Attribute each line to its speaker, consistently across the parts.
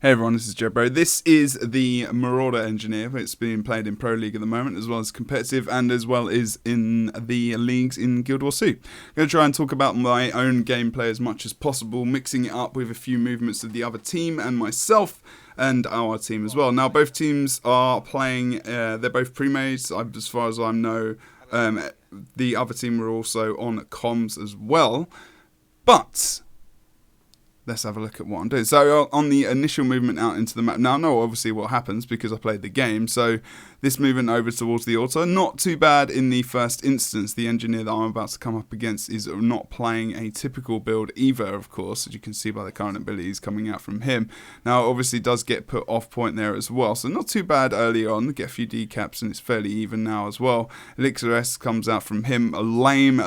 Speaker 1: Hey everyone, this is Jebro. This is the Marauder engineer. It's being played in Pro League at the moment, as well as competitive, and as well as in the leagues in Guild Wars 2. I'm going to try and talk about my own gameplay as much as possible, mixing it up with a few movements of the other team and myself, and our team as well. Now, both teams are playing, they're both pre-made, as far as I know. The other team are also on comms as well, but let's have a look at what I'm doing. So on the initial movement out into the map, now I know obviously what happens because I played the game. So this movement over towards the auto, not too bad in the first instance. The engineer that I'm about to come up against is not playing a typical build either, of course, as you can see by the current abilities coming out from him. Now obviously does get put off point there as well, so not too bad early on. Get a few decaps and it's fairly even now as well. Elixir S comes out from him, a lame,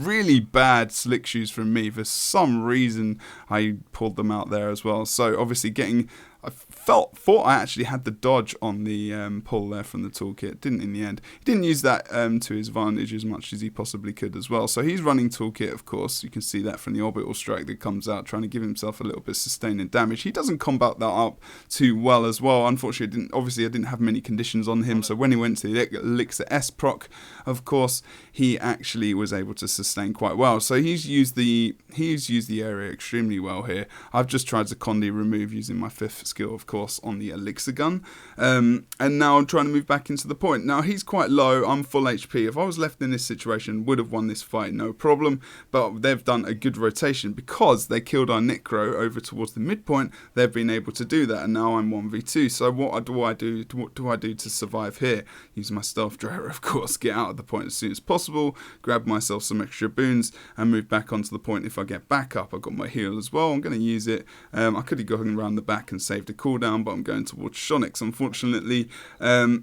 Speaker 1: really bad slick shoes from me. For some reason I pulled them out there as well. So obviously thought I actually had the dodge on the pull there from the toolkit. Didn't in the end. He didn't use that to his advantage as much as he possibly could as well. So he's running toolkit, of course. You can see that from the orbital strike that comes out, trying to give himself a little bit of sustaining damage. He doesn't combat that up too well as well. Unfortunately, I didn't have many conditions on him. So when he went to the Elixir S proc, of course, he actually was able to sustain quite well. So he's used the area extremely well here. I've just tried to Condi remove using my 5th skill, of course, on the elixir gun, and now I'm trying to move back into the point. Now he's quite low, I'm full HP. If I was left in this situation, would have won this fight no problem, but they've done a good rotation because they killed our Necro over towards the midpoint. They've been able to do that, and now I'm 1v2. So what do I do to survive here? Use my stealth drawer, of course, get out of the point as soon as possible, grab myself some extra boons and move back onto the point. If I get back up, I've got my heal as well, I'm going to use it. I could have gone around the back and saved a cooldown, but I'm going towards Shonix, unfortunately.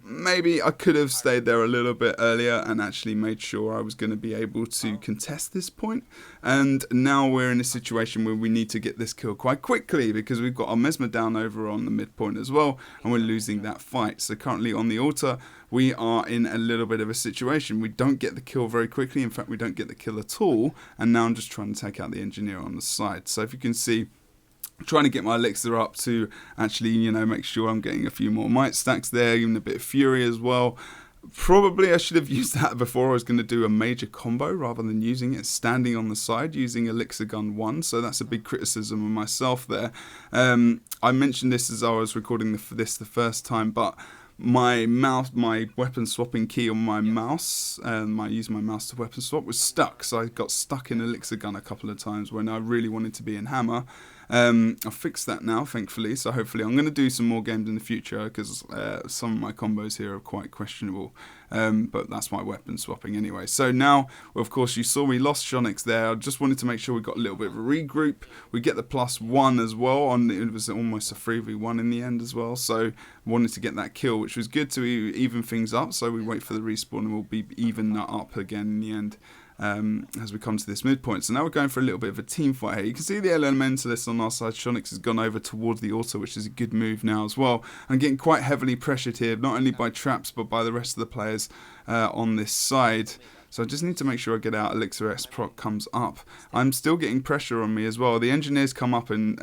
Speaker 1: Maybe I could have stayed there a little bit earlier and actually made sure I was going to be able to contest this point. And now we're in a situation where we need to get this kill quite quickly because we've got our Mesmer down over on the midpoint as well, and we're losing that fight. So currently on the altar, we are in a little bit of a situation. We don't get the kill very quickly. In fact, we don't get the kill at all. And now I'm just trying to take out the engineer on the side. So if you can see, I'm trying to get my elixir up to actually, make sure I'm getting a few more might stacks there, even a bit of fury as well. Probably I should have used that before I was going to do a major combo rather than using it standing on the side using Elixir Gun 1. So that's a big criticism of myself there. I mentioned this as I was recording this the first time, but my weapon swapping key on my mouse, I used my mouse to weapon swap, was stuck. So I got stuck in Elixir Gun a couple of times when I really wanted to be in Hammer. I've fixed that now, thankfully, so hopefully I'm going to do some more games in the future because some of my combos here are quite questionable, but that's my weapon swapping anyway. So now, well, of course, you saw we lost Shonix there. I just wanted to make sure we got a little bit of a regroup. We get the +1 as well, it was almost a 3v1 in the end as well, so wanted to get that kill, which was good to even things up. So we wait for the respawn and we'll be even that up again in the end. As we come to this midpoint. So now we're going for a little bit of a team fight here. You can see the Elementalist on our side. Shonix has gone over towards the auto, which is a good move now as well. I'm getting quite heavily pressured here, not only by traps, but by the rest of the players on this side. So I just need to make sure I get out. Elixir S proc comes up. I'm still getting pressure on me as well. The engineers come up and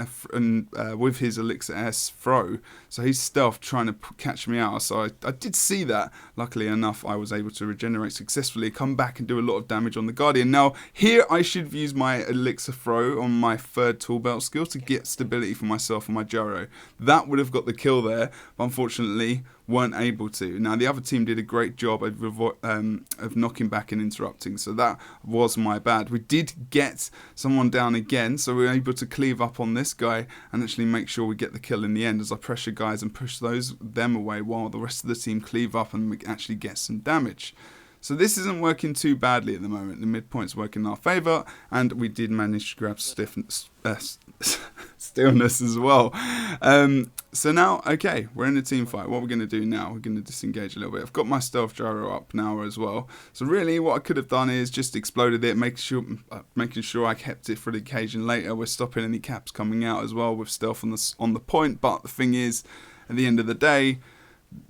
Speaker 1: with his Elixir S throw. So he's stealth trying to catch me out. So I did see that. Luckily enough, I was able to regenerate successfully, come back and do a lot of damage on the Guardian. Now, here I should have used my Elixir throw on my 3rd tool belt skill to get stability for myself and my Jebro. That would have got the kill there, but unfortunately weren't able to. Now the other team did a great job of knocking back and interrupting, so that was my bad. We did get someone down again, so we were able to cleave up on this guy and actually make sure we get the kill in the end as I pressure guys and push them away while the rest of the team cleave up and actually get some damage. So this isn't working too badly at the moment. The midpoint's working in our favour, and we did manage to grab stillness as well. So now, okay, we're in a team fight. What we're going to do now, we're going to disengage a little bit. I've got my stealth gyro up now as well. So really what I could have done is just exploded it, making sure I kept it for the occasion later. We're stopping any caps coming out as well with stealth on the point. But the thing is, at the end of the day,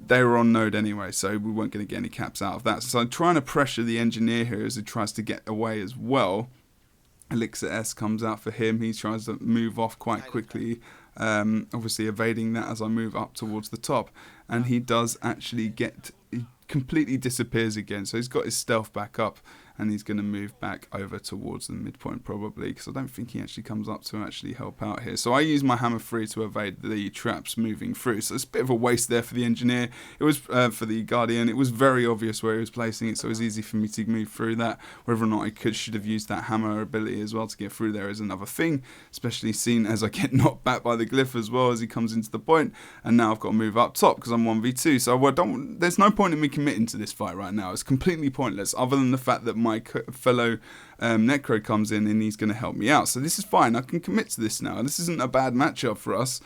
Speaker 1: they were on node anyway, so we weren't going to get any caps out of that. So I'm trying to pressure the engineer here as he tries to get away as well. Elixir S comes out for him. He tries to move off quite quickly. obviously evading that as I move up towards the top. And he does actually he completely disappears again. So he's got his stealth back up, and he's going to move back over towards the midpoint probably, because I don't think he actually comes up to actually help out here. So I use my hammer 3 to evade the traps moving through. So it's a bit of a waste there for the engineer. It was for the guardian. It was very obvious where he was placing it, so it was easy for me to move through that. Whether or not I should have used that hammer ability as well to get through there is another thing, especially seen as I get knocked back by the glyph as well as he comes into the point. And now I've got to move up top because I'm 1v2. So there's no point in me committing to this fight right now. It's completely pointless, other than the fact that my fellow Necro comes in and he's going to help me out. So this is fine. I can commit to this now. This isn't a bad matchup for us.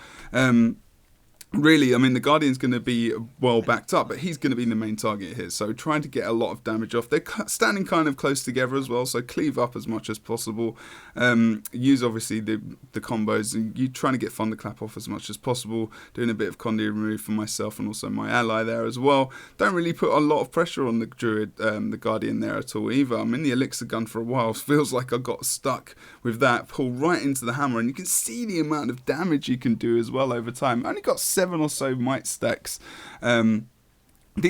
Speaker 1: Really, I mean, the Guardian's going to be well backed up, but he's going to be the main target here. So trying to get a lot of damage off. They're standing kind of close together as well, so cleave up as much as possible. Use, obviously, the combos. And you trying to get Thunderclap off as much as possible. Doing a bit of Condi remove for myself and also my ally there as well. Don't really put a lot of pressure on the Druid, the Guardian there at all either. I'm in the Elixir gun for a while. Feels like I got stuck with that. Pull right into the hammer, and you can see the amount of damage you can do as well over time. I only got 7 or so might stacks. Didn't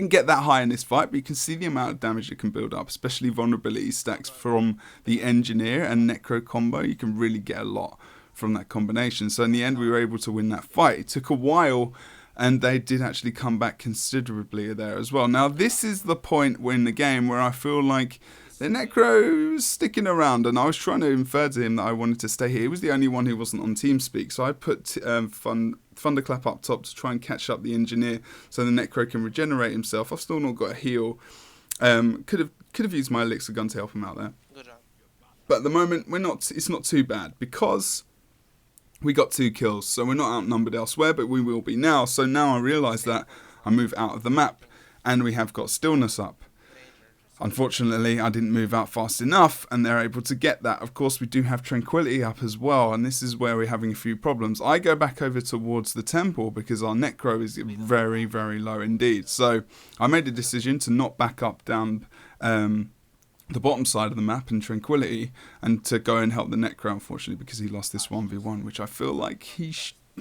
Speaker 1: get that high in this fight, but you can see the amount of damage it can build up, especially vulnerability stacks from the engineer and necro combo. You can really get a lot from that combination. So in the end, we were able to win that fight. It took a while, and they did actually come back considerably there as well. Now, this is the point in the game where I feel like the Necro's sticking around, and I was trying to infer to him that I wanted to stay here. He was the only one who wasn't on TeamSpeak, so I put Thunderclap up top to try and catch up the engineer so the Necro can regenerate himself. I've still not got a heal. Could have used my Elixir gun to help him out there.
Speaker 2: Good job.
Speaker 1: But at the moment, it's not too bad because we got 2 kills, so we're not outnumbered elsewhere, but we will be now. So now I realise that I move out of the map, and we have got stillness up. Unfortunately, I didn't move out fast enough, and they're able to get that. Of course, we do have Tranquility up as well, and this is where we're having a few problems. I go back over towards the temple because our Necro is very, very low indeed. So I made a decision to not back up down the bottom side of the map in Tranquility and to go and help the Necro, unfortunately, because he lost this 1v1, which I feel like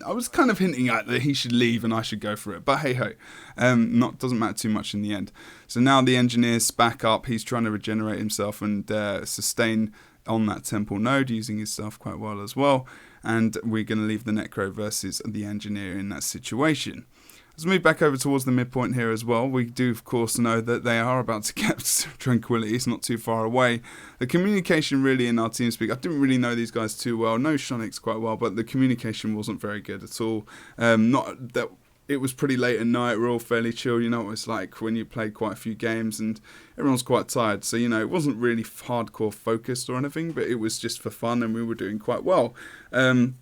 Speaker 1: I was kind of hinting at that he should leave and I should go for it, but hey ho, doesn't matter too much in the end. So now the engineer's back up. He's trying to regenerate himself and sustain on that temple node, using his stuff quite well as well. And we're going to leave the Necro versus the engineer in that situation. Let's move back over towards the midpoint here as well. We do, of course, know that they are about to get Tranquility. It's not too far away. The communication really in our TeamSpeak, I didn't really know these guys too well. Know Shonix quite well, but the communication wasn't very good at all. Not that it was pretty late at night. We're all fairly chill. You know what it's like when you play quite a few games and everyone's quite tired. So, you know, it wasn't really hardcore focused or anything, but it was just for fun and we were doing quite well. And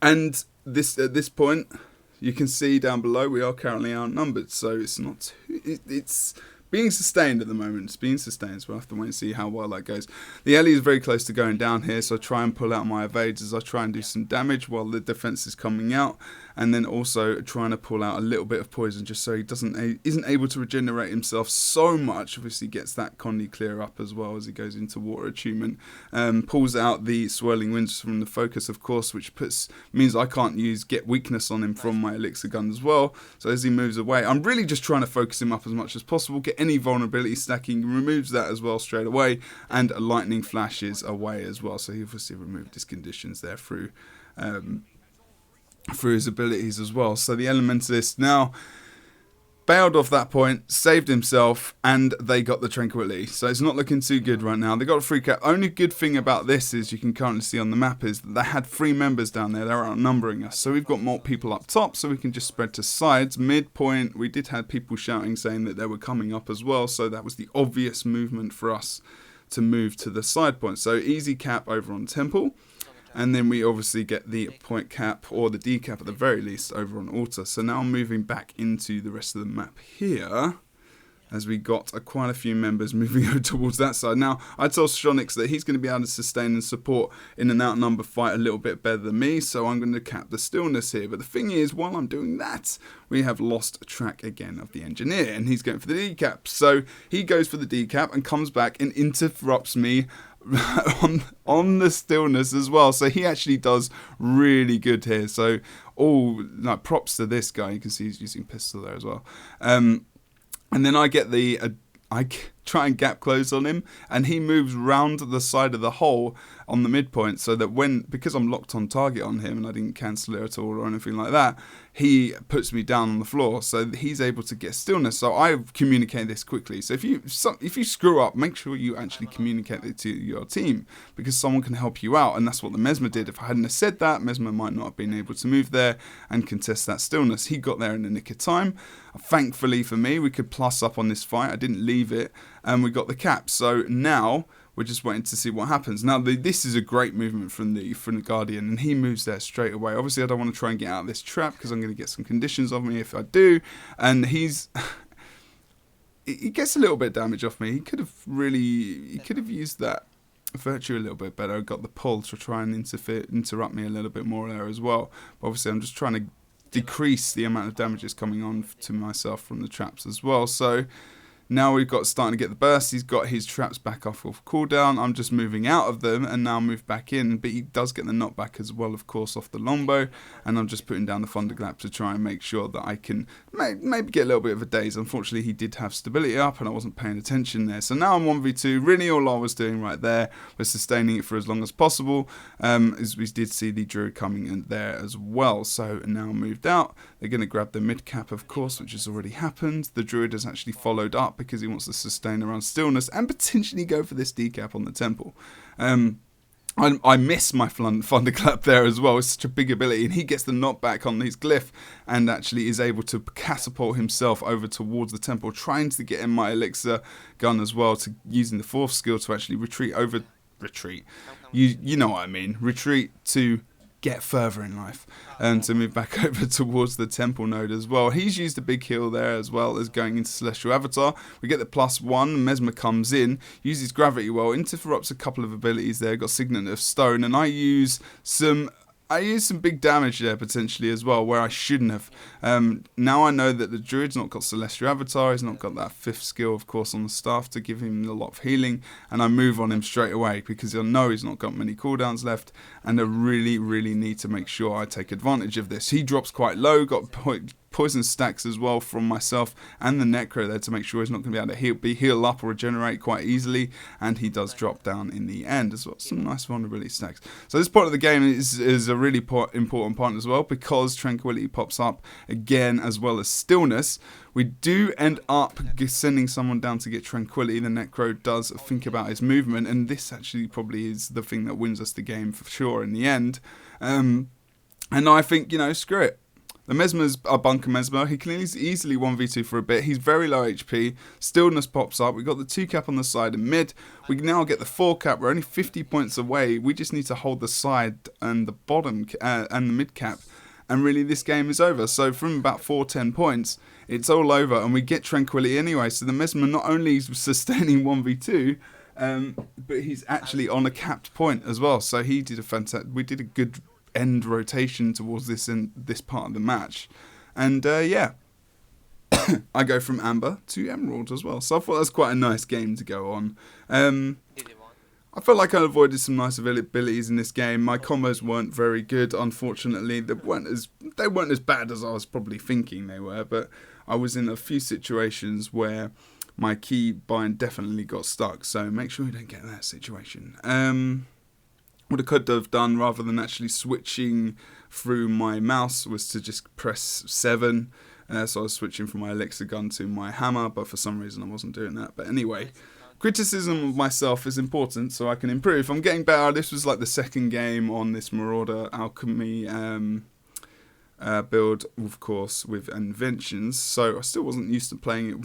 Speaker 1: at this point, you can see down below we are currently outnumbered, so it's not it's being sustained at the moment. It's being sustained, so we'll have to wait and see how well that goes. The Ellie is very close to going down here, so I try and pull out my evades as I try and do some damage while the defense is coming out, and then also trying to pull out a little bit of poison just so he isn't able to regenerate himself so much. Obviously gets that Condi clear up as well as he goes into water attunement. Pulls out the swirling winds from the focus, of course, which means I can't get weakness on him from my elixir gun as well. So as he moves away, I'm really just trying to focus him up as much as possible, get any vulnerability stacking, removes that as well straight away, and lightning flashes away as well. So he obviously removed his conditions there through his abilities as well. So the Elementalist now bailed off that point, saved himself, and they got the Tranquility. So it's not looking too good right now. They got a free cap. Only good thing about this is you can currently see on the map is that they had 3 members down there. They're outnumbering us. So we've got more people up top, so we can just spread to sides. Midpoint, we did have people shouting, saying that they were coming up as well. So that was the obvious movement for us to move to the side point. So easy cap over on Temple. And then we obviously get the point cap, or the D cap at the very least, over on Altar. So now I'm moving back into the rest of the map here, as we got quite a few members moving over towards that side. Now, I told Shonix that he's going to be able to sustain and support in an outnumber fight a little bit better than me, so I'm going to cap the stillness here. But the thing is, while I'm doing that, we have lost track again of the engineer, and he's going for the D cap. So he goes for the D cap and comes back and interrupts me on the stillness as well. So he actually does really good here. So all like props to this guy. You can see he's using pistol there as well. And then I get try and gap close on him, and he moves round the side of the hole on the midpoint, so that because I'm locked on target on him and I didn't cancel it at all or anything like that, he puts me down on the floor, so he's able to get stillness. So I communicate this quickly. So if you screw up, make sure you actually communicate it to your team, because someone can help you out, and that's what the Mesmer did. If I hadn't have said that, Mesmer might not have been able to move there and contest that stillness. He got there in the nick of time. Thankfully for me, we could plus up on this fight. I didn't leave it, and we got the cap. So now we're just waiting to see what happens. Now this is a great movement from the Guardian, and he moves there straight away. Obviously I don't want to try and get out of this trap, because I'm going to get some conditions of me if I do, and he gets a little bit of damage off me. He could have used that virtue a little bit better. Got the pull to try and interrupt me a little bit more there as well. But obviously I'm just trying to decrease the amount of damages coming on to myself from the traps as well. So now we've got starting to get the burst. He's got his traps back off of cooldown. I'm just moving out of them and now move back in. But he does get the knockback as well, of course, off the longbow. And I'm just putting down the thunderclap to try and make sure that I can maybe get a little bit of a daze. Unfortunately, he did have stability up and I wasn't paying attention there. So now I'm 1v2. Really all I was doing right there was sustaining it for as long as possible. As we did see the druid coming in there as well. So now moved out. They're going to grab the mid cap, of course, which has already happened. The druid has actually followed up, because he wants to sustain around stillness and potentially go for this decap on the temple. I miss my thunderclap there as well. It's such a big ability, and he gets the knockback on his glyph and actually is able to catapult himself over towards the temple, trying to get in my elixir gun as well, to using the fourth skill to actually retreat. You know what I mean. Retreat to get further in life and to move back over towards the temple node as well. He's used a big heal there as well as going into Celestial Avatar. We get the +1. Mesmer comes in, uses Gravity Well, interrupts a couple of abilities there. Got Signet of Stone, and I use some big damage there potentially as well, where I shouldn't have. Now I know that the druid's not got Celestial Avatar, he's not got that fifth skill, of course, on the staff to give him a lot of healing, and I move on him straight away, because I know he's not got many cooldowns left, and I really, really need to make sure I take advantage of this. He drops quite low, got poison stacks as well from myself and the Necro there to make sure he's not going to be able to heal up or regenerate quite easily, and he does drop down in the end as well. Some nice vulnerability stacks. So this part of the game is a really important part as well, because Tranquility pops up again as well as Stillness. We do end up sending someone down to get Tranquility. The Necro does think about his movement, and this actually probably is the thing that wins us the game for sure in the end. And I think, screw it. The Mesmer's a bunker Mesmer. He can easily 1v2 for a bit. He's very low HP. Stillness pops up. We got the 2 cap on the side and mid. We now get the 4 cap. We're only 50 points away. We just need to hold the side and the bottom and the mid cap. And really this game is over. So from about 4-10 points, it's all over. And we get Tranquility anyway. So the Mesmer not only is sustaining 1v2, but he's actually on a capped point as well. So we did a good end rotation towards this part of the match, and I go from Amber to Emerald as well, so I thought that's quite a nice game to go on. I felt like I avoided some nice abilities in this game. My combos weren't very good, unfortunately. They weren't as bad as I was probably thinking they were, but I was in a few situations where my key bind definitely got stuck, so make sure you don't get that situation. What I could have done, rather than actually switching through my mouse, was to just press 7. So I was switching from my elixir gun to my hammer, but for some reason I wasn't doing that. But anyway, criticism of myself is important, so I can improve. I'm getting better. This was like the second game on this Marauder Alchemy build, of course, with Inventions. So I still wasn't used to playing it.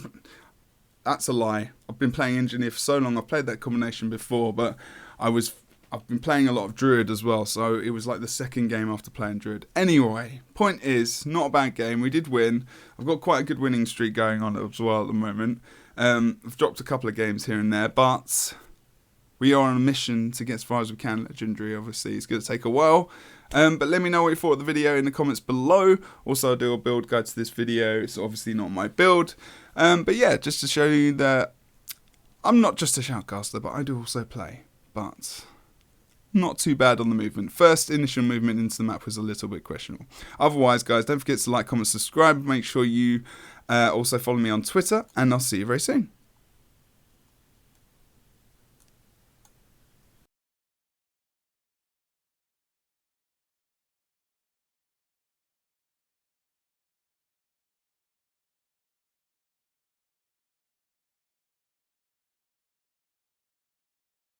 Speaker 1: That's a lie. I've been playing Engineer for so long. I've played that combination before, but I've been playing a lot of Druid as well, so it was like the second game after playing Druid. Anyway, point is, not a bad game. We did win. I've got quite a good winning streak going on as well at the moment. I've dropped a couple of games here and there, but we are on a mission to get as far as we can. Legendary, obviously, it's going to take a while. But let me know what you thought of the video in the comments below. Also, I'll do a build guide to this video. It's obviously not my build. But yeah, just to show you that I'm not just a shoutcaster, but I do also play. but not too bad on the movement. First initial movement into the map was a little bit questionable. Otherwise, guys, don't forget to like, comment, subscribe. Make sure you also follow me on Twitter, and I'll see you very soon.